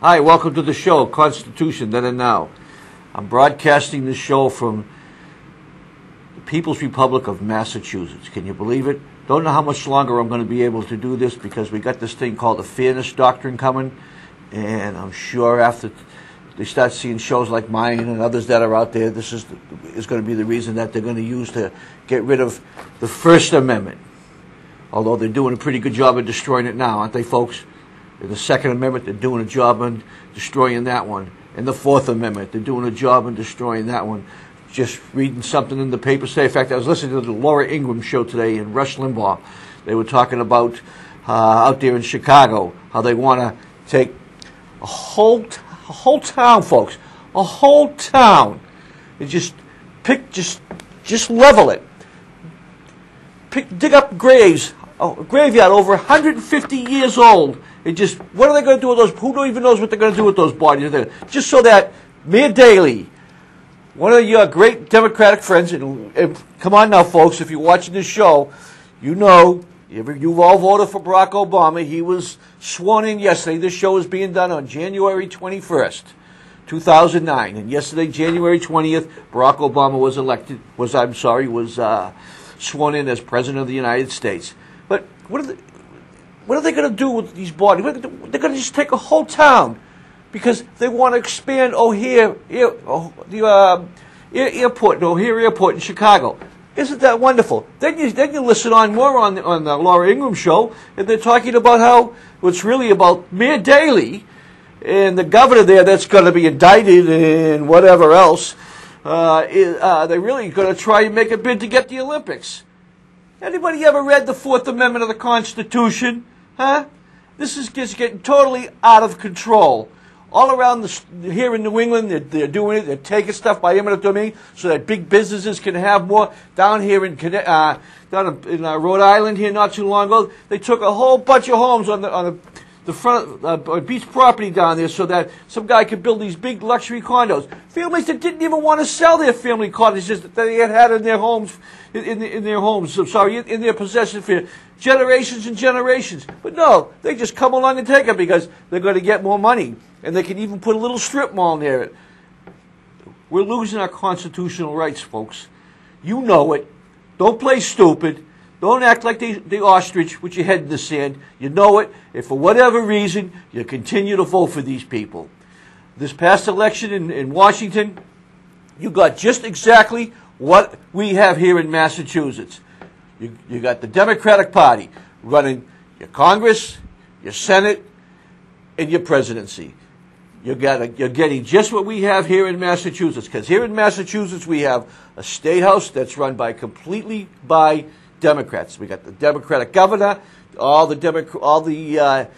Hi, welcome to the show, Constitution Then and Now. I'm broadcasting this show from the People's Republic of Massachusetts. Can you believe it? Don't know how much longer I'm going to be able to do this because we got this thing called the Fairness Doctrine coming, and I'm sure after they start seeing shows like mine and others that are out there, this is going to be the reason that they're going to use to get rid of the First Amendment. Although they're doing a pretty good job of destroying it now, aren't they, folks? The Second Amendment, they're doing a job on destroying that one. And the Fourth Amendment, they're doing a job on destroying that one. Just reading something in the paper today. In fact, I was listening to the Laura Ingraham show today and Rush Limbaugh. They were talking about out there in Chicago how they want to take a whole town, folks, a whole town, and just level it. Dig up graves, a graveyard over 150 years old. And just, what are they going to do with those? Who even knows what they're going to do with those bodies? Just so that Mayor Daley, one of your great Democratic friends, and come on now, folks, if you're watching this show, you know, you've all voted for Barack Obama. He was sworn in yesterday. This show is being done on January 21st, 2009. And yesterday, January 20th, Barack Obama was sworn in as President of the United States. But what are they going to do with these bodies? They're going to just take a whole town because they want to expand the airport, O'Hare Airport in Chicago. Isn't that wonderful? Then you listen on more on the Laura Ingraham show, and they're talking about how it's really about Mayor Daley and the governor there that's going to be indicted and whatever else. They're really going to try and make a bid to get the Olympics. Anybody ever read the Fourth Amendment of the Constitution? Huh? This is just getting totally out of control. All around here in New England, they're doing it. They're taking stuff by eminent domain so that big businesses can have more. Down here in Rhode Island here not too long ago, they took a whole bunch of homes on the front of beach property down there so that some guy could build these big luxury condos. Families that didn't even want to sell their family cottages that they had in their homes, in their possession for generations and generations. But no, they just come along and take it because they're going to get more money. And they can even put a little strip mall near it. We're losing our constitutional rights, folks. You know it. Don't play stupid. Don't act like the ostrich with your head in the sand. You know it. If for whatever reason you continue to vote for these people. This past election in Washington, you got just exactly what we have here in Massachusetts. You got the Democratic Party running your Congress, your Senate, and your presidency. You're getting just what we have here in Massachusetts. Because here in Massachusetts we have a state house that's run completely by Democrats. We got the Democratic governor. The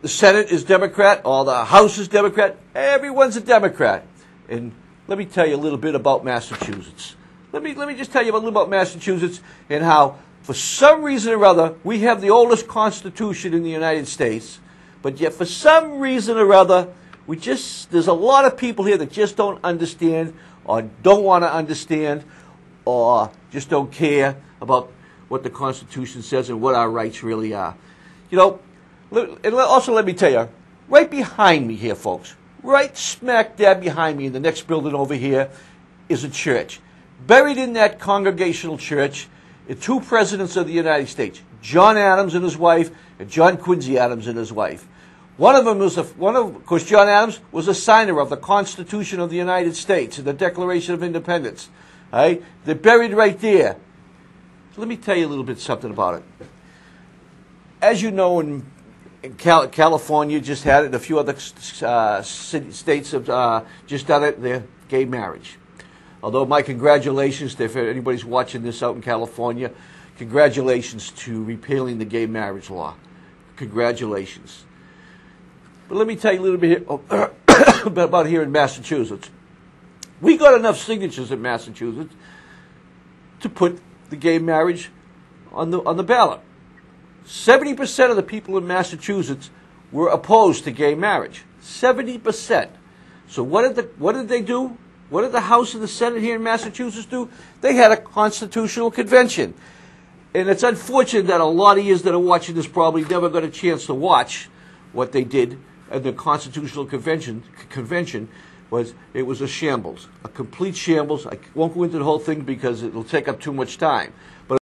Senate is Democrat. All the House is Democrat. Everyone's a Democrat. And let me tell you a little bit about Massachusetts. Let me just tell you a little about Massachusetts and how, for some reason or other, we have the oldest Constitution in the United States. But yet, for some reason or other, there's a lot of people here that just don't understand or don't want to understand or just don't care about what the Constitution says and what our rights really are. You know, and also let me tell you, right behind me here, folks, right smack dab behind me in the next building over here is a church. Buried in that Congregational church are two presidents of the United States, John Adams and his wife, and John Quincy Adams and his wife. Of course, John Adams was a signer of the Constitution of the United States and the Declaration of Independence. Right? They're buried right there. Let me tell you a little bit something about it. As you know, in California just had it, a few other states have just done it, their gay marriage. Although my congratulations, if anybody's watching this out in California, congratulations to repealing the gay marriage law. Congratulations. But let me tell you a little bit about here in Massachusetts. We got enough signatures in Massachusetts to put the gay marriage on the ballot. 70% of the people in Massachusetts were opposed to gay marriage. 70%. So what did they do? What did the House and the Senate here in Massachusetts do? They had a constitutional convention. And it's unfortunate that a lot of you that are watching this probably never got a chance to watch what they did at the Constitutional Convention was it was a shambles, a complete shambles. I won't go into the whole thing because it'll take up too much time. But